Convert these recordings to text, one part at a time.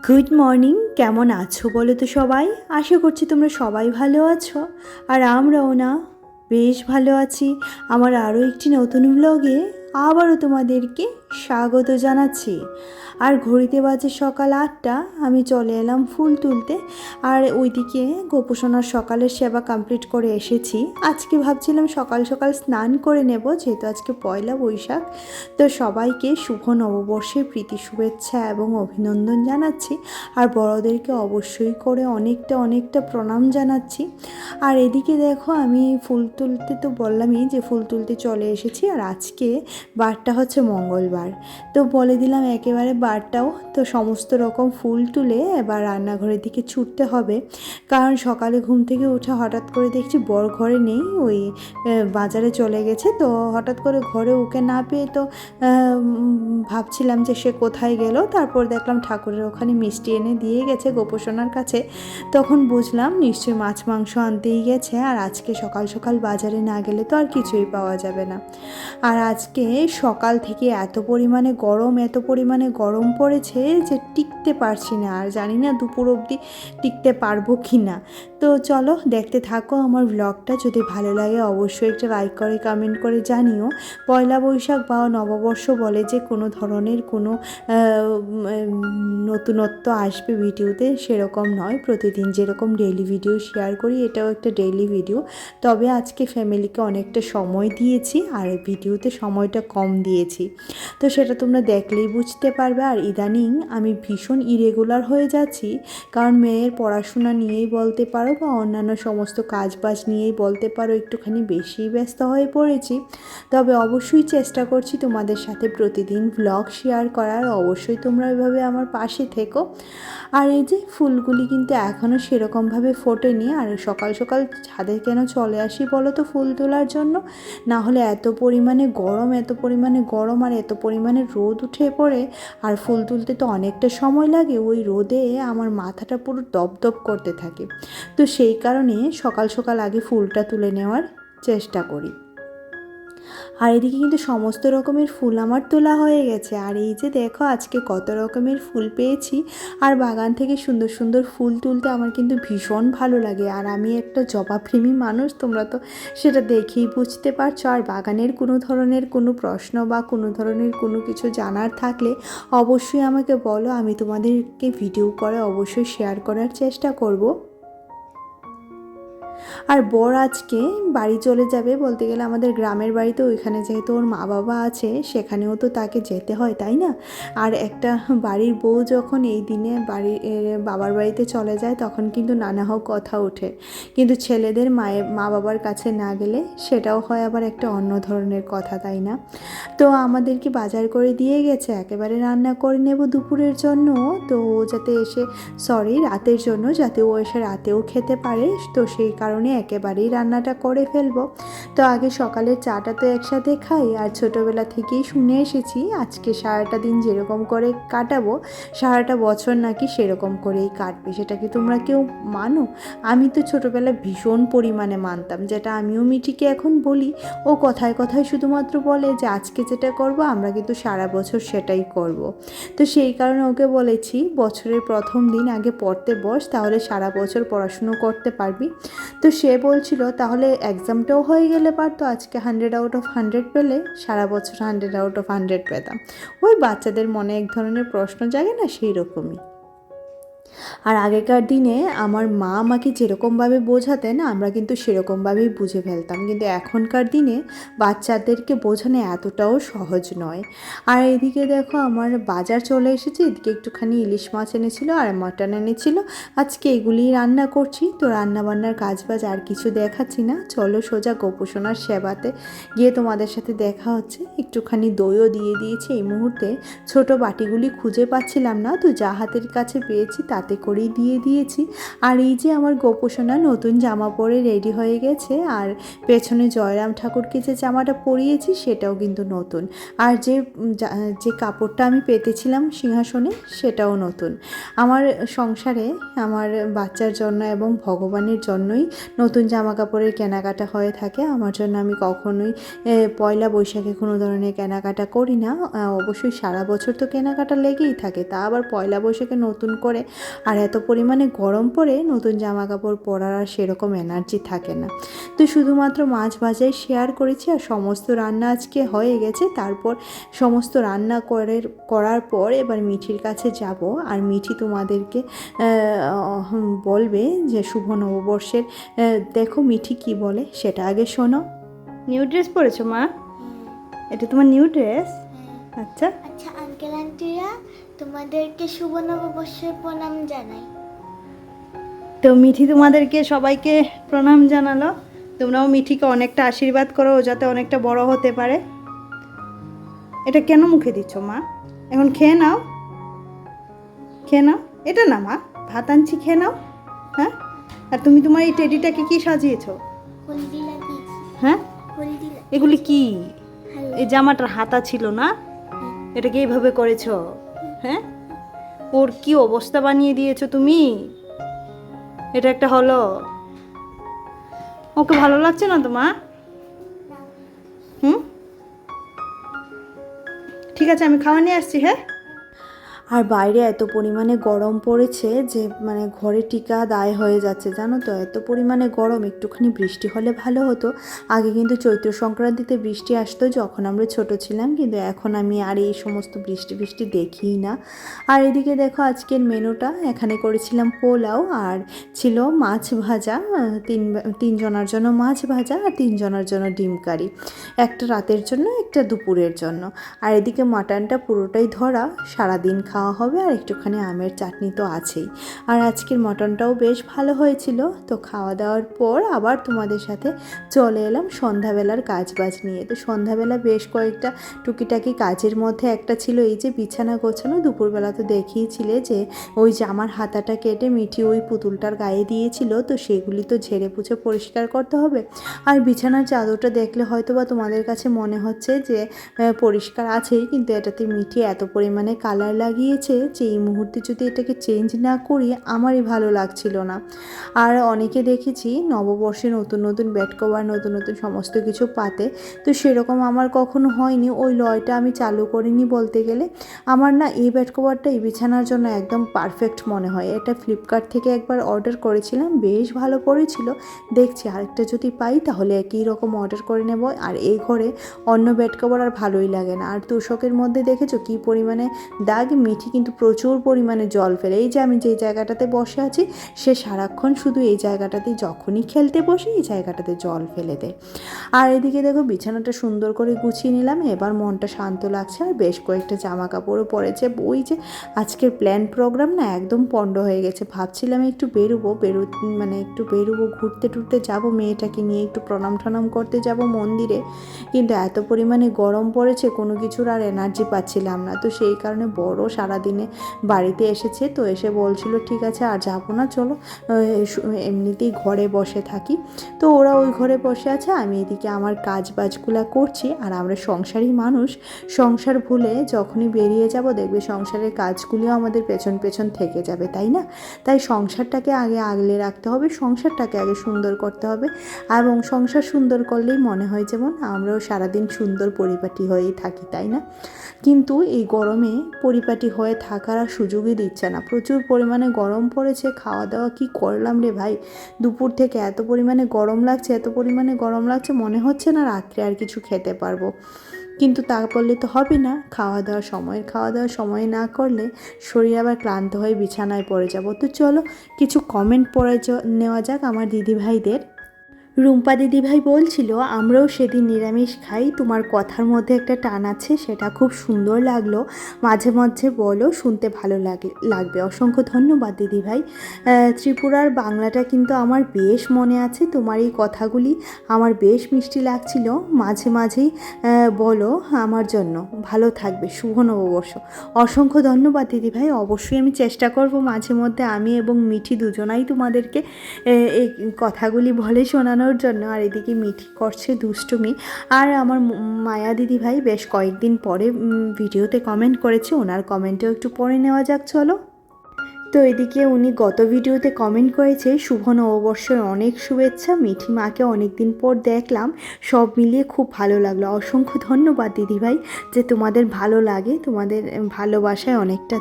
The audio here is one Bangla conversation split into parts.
গুড মর্নিং, কেমন আছো বলো তো সবাই? আশা করছি তোমরা সবাই ভালো আছো, আর আমরাও না বেশ ভালো আছি। আমার আরও একটি নতুন ব্লগে আবারও তোমাদেরকে স্বাগত জানাচ্ছি। আর ঘড়িতে বাজে সকাল 8টা, আমি চলে এলাম ফুল তুলতে। আর ওইদিকে গোপোষণার সকালের সেবা কমপ্লিট করে এসেছি। আজকে ভাবছিলাম সকাল সকাল স্নান করে নেব, যেহেতু আজকে পয়লা বৈশাখ। তো সবাইকে শুভ নববর্ষের প্রীতি শুভেচ্ছা এবং অভিনন্দন জানাচ্ছি। আর বড়োদেরকে অবশ্যই করে অনেকটা প্রণাম জানাচ্ছি। আর এদিকে দেখো, আমি ফুল তুলতে তো বললামই যে ফুল তুলতে চলে এসেছি। আর আজকে বারটা হচ্ছে মঙ্গলবার, তো বলে দিলাম একেবারে বারটাও। তো সমস্ত রকম ফুল তুলে এবার রান্নাঘরের দিকে ছুটতে হবে, কারণ সকালে ঘুম থেকে উঠে হঠাৎ করে দেখছি বর ঘরে নেই, ওই বাজারে চলে গেছে। তো হঠাৎ করে ঘরে ওকে না পেয়ে তো ভাবছিলাম যে সে কোথায় গেল। তারপর দেখলাম ঠাকুরের ওখানে মিষ্টি এনে দিয়ে গেছে গোপোষণার কাছে। তখন বুঝলাম নিশ্চয়ই মাছ মাংস আনতেই গেছে। আর আজকে সকাল সকাল বাজারে না গেলে তো আর কিছুই পাওয়া যাবে না। আর আজকে সকাল থেকে এত পরিমাণে গরম পড়েছে যে টিকতে পারছি না। আর জানি না দুপুর অবধি টিকতে পারবো কি না। তো চলো দেখতে থাকো আমার ব্লগটা। যদি ভালো লাগে অবশ্যই একটা লাইক করে কমেন্ট করে জানিও। পয়লা বৈশাখ বা নববর্ষ বলে যে কোনো ধরনের কোনো নতুনত্ব আসবে ভিডিওতে, সেরকম নয়। প্রতিদিন যেরকম ডেইলি ভিডিও শেয়ার করি, এটাও একটা ডেইলি ভিডিও। তবে আজকে ফ্যামিলিকে অনেকটা সময় দিয়েছি, আর ভিডিওতে সময়টা কম দিয়েছি। তো সেটা তোমরা দেখলেই বুঝতে পারবে। আর ইদানিং আমি ভীষণ ইরেগুলার হয়ে যাচ্ছি, কারণ মেয়ের পড়াশোনা নিয়েই বলতে পারো বা অন্যান্য সমস্ত কাজবাজ নিয়েই বলতে পারো, একটুখানি বেশি ব্যস্ত হয়ে পড়েছি। তবে অবশ্যই চেষ্টা করছি তোমাদের সাথে প্রতিদিন ব্লগ শেয়ার করার। অবশ্যই তোমরা ওইভাবে আমার পাশে থেকো। আর এই যে ফুলগুলি কিন্তু এখনও সেরকমভাবে ফোটেনি। আর সকাল সকাল ছাদে কেন চলে আসি বলো তো ফুল তোলার জন্য? না হলে এত পরিমাণে গরম আর এত পরিমাণে রোদ উঠে পড়ে। আর ফুল তুলতে তো অনেকটা সময় লাগে, ওই রোদে আমার মাথাটা পুরো দপদপ করতে থাকে। তো সেই কারণে সকাল সকাল আগে ফুলটা তুলে নেওয়ার চেষ্টা করি। আর এদিকে কিন্তু সমস্ত রকমের ফুল আমার তোলা হয়ে গেছে। আর এই যে দেখো আজকে কত রকমের ফুল পেয়েছি। আর বাগান থেকে সুন্দর সুন্দর ফুল তুলতে আমার কিন্তু ভীষণ ভালো লাগে। আর আমি একটা জবাপ্রেমী মানুষ, তোমরা তো সেটা দেখেই বুঝতে পারছো। আর বাগানের কোনো ধরনের কোনো প্রশ্ন বা কোনো ধরনের কোনো কিছু জানার থাকলে অবশ্যই আমাকে বলো, আমি তোমাদেরকে ভিডিও করে অবশ্যই শেয়ার করার চেষ্টা করব। আর বর আজকে বাড়ি চলে যাবে, বলতে গেলে আমাদের গ্রামের বাড়িতে, ওইখানে যেহেতু ওর মা বাবা আছে সেখানেও তো তাকে যেতে হয়, তাই না? আর একটা বাড়ির বউ যখন এই দিনে বাবার বাড়িতে চলে যায় তখন কিন্তু নানা হোক কথা ওঠে। কিন্তু ছেলেদের মা বাবার কাছে না গেলে সেটাও হয় আবার একটা অন্য ধরনের কথা, তাই না? তো আমাদেরকে বাজার করে দিয়ে গেছে, একেবারে রান্না করে নেব দুপুরের জন্য। তো যাতে এসে রাতের জন্য, যাতে ও এসে রাতেও খেতে পারে। তো সেই কারণে একেবারেই রান্নাটা করে ফেলবো। তো আগে সকালের চাটা তো একসাথে খাই। আর ছোটোবেলা থেকেই শুনে এসেছি আজকে সারাটা দিন যেরকম করে কাটাবো, সারাটা বছর নাকি সেরকম করেই কাটবে। সেটা কি তোমরা কেউ মানো? আমি তো ছোটোবেলায় ভীষণ পরিমাণে মানতাম, যেটা আমিও মিঠিকে এখন বলি। ও কথায় কথায় শুধুমাত্র বলে যে আজকে যেটা করব আমরা কিন্তু সারা বছর সেটাই করব। তো সেই কারণে ওকে বলেছি বছরের প্রথম দিন আগে পড়তে বস, তাহলে সারা বছর পড়াশুনো করতে পারবি। তো সে বলছিল তাহলে এক্সামটাও হয়ে গেলে পারতো, আজকে 100 আউট অফ 100 পেলে সারা বছর 100 আউট অফ 100 পেতাম। ওই বাচ্চাদের মনে এক ধরনের প্রশ্ন জাগে না, সেই রকমই। আর আগেকার দিনে আমার মা আমাকে যেরকমভাবে বোঝাতেন আমরা কিন্তু সেরকমভাবেই বুঝে ফেলতাম, কিন্তু এখনকার দিনে বাচ্চাদেরকে বোঝানো এতটাও সহজ নয়। আর এদিকে দেখো আমার বাজার চলে এসেছে, এদিকে একটুখানি ইলিশ মাছ এনেছিল আর মাটন এনেছিল। আজকে এগুলিই রান্না করছি। তো রান্নাবান্নার কাজবাজ আর কিছু দেখাচ্ছি না, চলো সোজা গোপোষণার সেবাতে গিয়ে তোমাদের সাথে দেখা হচ্ছে। একটুখানি দইও দিয়ে দিয়েছি এই মুহূর্তে। ছোট বাটিগুলি খুঁজে পাচ্ছিলাম না, তো যা হাতের কাছে পেয়েছি তা তাতে করেই দিয়ে দিয়েছি। আর এই যে আমার গোপোষণা নতুন জামা পরে রেডি হয়ে গেছে, আর পেছনে জয়রাম ঠাকুরকে যে জামাটা পরিয়েছি সেটাও কিন্তু নতুন, আর যে কাপড়টা আমি পেতেছিলাম সিংহাসনে সেটাও নতুন। আমার সংসারে আমার বাচ্চার জন্য এবং ভগবানের জন্যই নতুন জামা কাপড়ের কেনাকাটা হয়ে থাকে। আমার জন্য আমি কখনোই পয়লা বৈশাখে কোনো ধরনের কেনাকাটা করি না। অবশ্যই সারা বছর তো কেনাকাটা লেগেই থাকে, তা আবার পয়লা বৈশাখে নতুন করে। আর এত পরিমাণে গরম পড়ে নতুন জামা কাপড় পরার আর সেরকম এনার্জি থাকে না। তো শুধুমাত্র মাছ ভাজাই শেয়ার করেছি, আর সমস্ত রান্না আজকে হয়ে গেছে। তারপর সমস্ত রান্না করার পর এবার মিঠির কাছে যাব, আর মিঠি তোমাদেরকে বলবে যে শুভ নববর্ষের দেখো মিঠি কি বলে সেটা আগে শোনো। নিউ ড্রেস পরেছো মা? এটা তোমার নিউ ড্রেস? আচ্ছা আচ্ছা আঙ্কেল আন্টিরা, তোমাদেরকে শুভ নববর্ষের প্রণাম জানাই। তো মিঠি তোমাদেরকে সবাইকে প্রণাম জানালো। তোমরাও মিঠিকে অনেকটা আশীর্বাদ করো, ও যাতে অনেকটা বড় হতে পারে। এটা কেন মুখে দিচ্ছ মা? এখন খেয়ে নাও, খেয়ে নাও। এটা না মা, ভাত আনছি, খেয়ে নাও। হ্যাঁ, আর তুমি তোমার এই টেডিটাকে কি সাজিয়েছো? হলদি লাগিয়েছি। হ্যাঁ, হলদি এগুলি কি? এই জামাটার হাতা ছিল না, এটাকে এইভাবে করেছো? হ্যাঁ, ওর কি অবস্থা বানিয়ে দিয়েছো তুমি। এটা একটা হলো? ওকে ভালো লাগছে না তোমার? ঠিক আছে, আমি খাওয়া নিয়ে আসছি। হ্যাঁ, আর বাইরে এত পরিমাণে গরম পড়েছে যে মানে ঘরে টিকা দায় হয়ে যাচ্ছে, জানো তো, এত পরিমাণে গরম। একটুখানি বৃষ্টি হলে ভালো হতো। আগে কিন্তু চৈত্র সংক্রান্তিতে বৃষ্টি আসতো যখন আমরা ছোট ছিলাম, কিন্তু এখন আমি আর এই সমস্ত বৃষ্টি দেখিই না। আর এদিকে দেখো আজকের মেনুটা, এখানে করেছিলাম পোলাও, আর ছিল মাছ ভাজা, তিনজনের জন্য মাছ ভাজা, আর তিনজনের জন্য ডিম কারি, একটা রাতের জন্য একটা দুপুরের জন্য। আর এদিকে মাটনটা পুরোটাই ধরা, সারাদিন খাওয়া হবে, আর একটুখানি আমের চাটনি তো আছেই। আর আজকের মটনটাও বেশ ভালো হয়েছিল। তো খাওয়া দাওয়ার পর আবার তোমাদের সাথে চলে এলাম সন্ধ্যাবেলার কাজবাজ নিয়ে। তো সন্ধ্যাবেলা বেশ কয়েকটা টুকিটাকি কাজের মধ্যে একটা ছিল এই যে বিছানা গোছানো। দুপুরবেলা তো দেখিয়েছিলে যে ওই জামার হাতাটা কেটে মিঠি ওই পুতুলটার গায়ে দিয়েছিল, তো সেগুলি তো ঝেড়ে পুছে পরিষ্কার করতে হবে। আর বিছানার চাদরটা দেখলে হয়তো বা তোমাদের কাছে মনে হচ্ছে যে পরিষ্কার আছেই, কিন্তু এটাতে মিঠি এত পরিমাণে কালার লাগিয়েছে যে এই মুহূর্তে যদি এটাকে চেঞ্জ না করি আমারই ভালো লাগছিল না। আর অনেকে দেখেছি নববর্ষে নতুন নতুন বেড কভার, নতুন নতুন সমস্ত কিছু পাতে, তো সেরকম আমার কখনো হয়নি। ওই লয়টা আমি চালু করিনি বলতে গেলে। আমার না এই বেড কভারটা এই বিছানার জন্য একদম পারফেক্ট মনে হয়। এটা ফ্লিপকার্ট থেকে একবার অর্ডার করেছিলাম, বেশ ভালো পড়েছিল। দেখছি আরেকটা যদি পাই তাহলে একই রকম অর্ডার করে নেব। আর এই ঘরে অন্য বেড কভার আর ভালোই লাগে না। আর তোষকের মধ্যে দেখেছো কী পরিমাণে দাগ। মিঠি কিন্তু প্রচুর পরিমাণে জল ফেলে। এই যে আমি যেই জায়গাটাতে বসে আছি সে সারাক্ষণ শুধু এই জায়গাটাতে, যখনই খেলতে বসে এই জায়গাটাতে জল ফেলে দেয়। আর এদিকে দেখো বিছানাটা সুন্দর করে গুছিয়ে নিলাম, এবার মনটা শান্ত লাগছে। আর বেশ কয়েকটা জামা কাপড়ও পরেছে। ওই যে আজকের প্ল্যান প্রোগ্রাম না একদম পণ্ড হয়ে গেছে। ভাবছিলাম একটু বেরোবো ঘুরতে টুরতে যাব, মেয়েটাকে নিয়ে একটু প্রণাম টনাম করতে যাব মন্দিরে, কিন্তু এত পরিমাণে গরম পড়েছে কোনো কিছুর আর এনার্জি পাচ্ছিলাম না। তো সেই কারণে বড় সারাদিনে বাড়িতে এসেছে, তো এসে বলছিল ঠিক আছে আর যাবো না, চলো এমনিতেই ঘরে বসে থাকি। তো ওরা ওই ঘরে বসে আছে, আমি এদিকে আমার কাজ বাজগুলা করছি। আর আমরা সংসারী মানুষ, সংসার ভুলে যখনই বেরিয়ে যাব দেখবে সংসারের কাজগুলিও আমাদের পেছন পেছন থেকে যাবে, তাই না? তাই সংসারটাকে আগে আগলে রাখতে হবে, সংসারটাকে আগে সুন্দর করতে হবে। এবং সংসার সুন্দর করলেই মনে হয় যেমন আমরাও সারাদিন সুন্দর পরিপাটি হয়েই থাকি, তাই না? কিন্তু এই গরমে পরিপাটি হয়ে থাকার আর সুযোগই দিচ্ছে না। প্রচুর পরিমাণে গরম পড়েছে। খাওয়া দাওয়া কি করলাম রে ভাই, দুপুর থেকে এত পরিমাণে গরম লাগছে মনে হচ্ছে না রাত্রে আর কিছু খেতে পারবো। কিন্তু তা বললে তো হবে না, খাওয়া দাওয়ার সময় না করলে শরীর আবার ক্লান্ত হয়ে বিছানায় পড়ে যাব। তো চলো কিছু কমেন্ট পড়ে নেওয়া যাক আমার দিদিভাইদের। রুম্পা দিদিভাই বলছিল আমরাও সেদিন নিরামিষ খাই, তোমার কথার মধ্যে একটা টান আছে, সেটা খুব সুন্দর লাগলো, মাঝে মাঝে বলো, শুনতে ভালো লাগবে। অসংখ্য ধন্যবাদ দিদিভাই। ত্রিপুরার বাংলাটা কিন্তু আমার বেশ মনে আছে, তোমার এই কথাগুলি আমার বেশ মিষ্টি লাগছিল, মাঝে মাঝেই বলো আমার জন্য। ভালো থাকবে, শুভ নববর্ষ। অসংখ্য ধন্যবাদ দিদিভাই, অবশ্যই আমি চেষ্টা করব মাঝে মধ্যে আমি এবং মিঠি দুজনাই তোমাদেরকে এই কথাগুলি বলে শোনানোর জন্য। আর এদিকে মিঠি করছে দুষ্টুমি। আর আমার মায়া দিদিভাই বেশ কয়েকদিন পরে ভিডিওতে কমেন্ট করেছে, ওনার কমেন্টও একটু পড়ে নেওয়া যাক চলো। তো এদিকে উনি গত ভিডিওতে কমেন্ট করেছে শুভ নববর্ষের অনেক শুভেচ্ছা, মিঠি মাকে অনেক দিন পর দেখলাম, সব মিলিয়ে খুব ভালো লাগলো। অসংখ্য ধন্যবাদ দিদিভাই, যে তোমাদের ভালো লাগে, তোমাদের ভালোবাসায় অনেকটা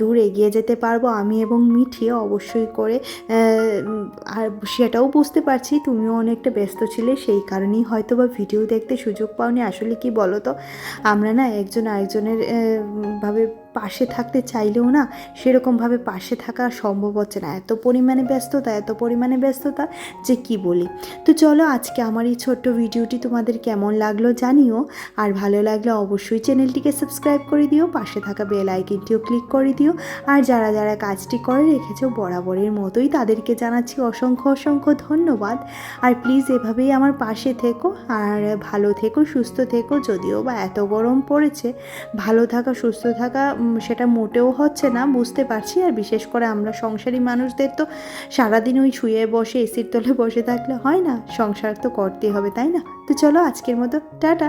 দূর এগিয়ে যেতে পারবো আমি এবং মিঠি অবশ্যই করে। আর সেটাও বুঝতে পারছি তুমিও অনেকটা ব্যস্ত ছিলে, সেই কারণেই হয়তো বা ভিডিও দেখতে সুযোগ পাওনি। আসলে কি বলো তো, আমরা না একজন আরেকজনের ভাবে পাশে থাকতে চাইলেও না সেরকমভাবে পাশে থাকা সম্ভব হচ্ছে না, এত পরিমাণে ব্যস্ততা যে কি বলি। তো চলো, আজকে আমার এই ছোট্ট ভিডিওটি তোমাদের কেমন লাগলো জানিও, আর ভালো লাগলে অবশ্যই চ্যানেলটিকে সাবস্ক্রাইব করে দিও, পাশে থাকা বেল আইকনটিও ক্লিক করে দিও। আর যারা যারা কাজটি করে রেখেছো বরাবরের মতোই তাদেরকে জানাচ্ছি অসংখ্য ধন্যবাদ। আর প্লিজ এভাবেই আমার পাশে থেকো, আর ভালো থেকো, সুস্থ থেকো। যদিও বা এত গরম পড়েছে, ভালো থাকা সুস্থ থাকা সেটা মোটেও হচ্ছে না, বুঝতে পারছি। আর বিশেষ করে আমরা সংসারী মানুষদের তো সারাদিন ওই শুয়ে বসে এসির তলে বসে থাকলে হয় না, সংসার তো করতেই হবে, তাই না? তো চলো, আজকের মতো টাটা।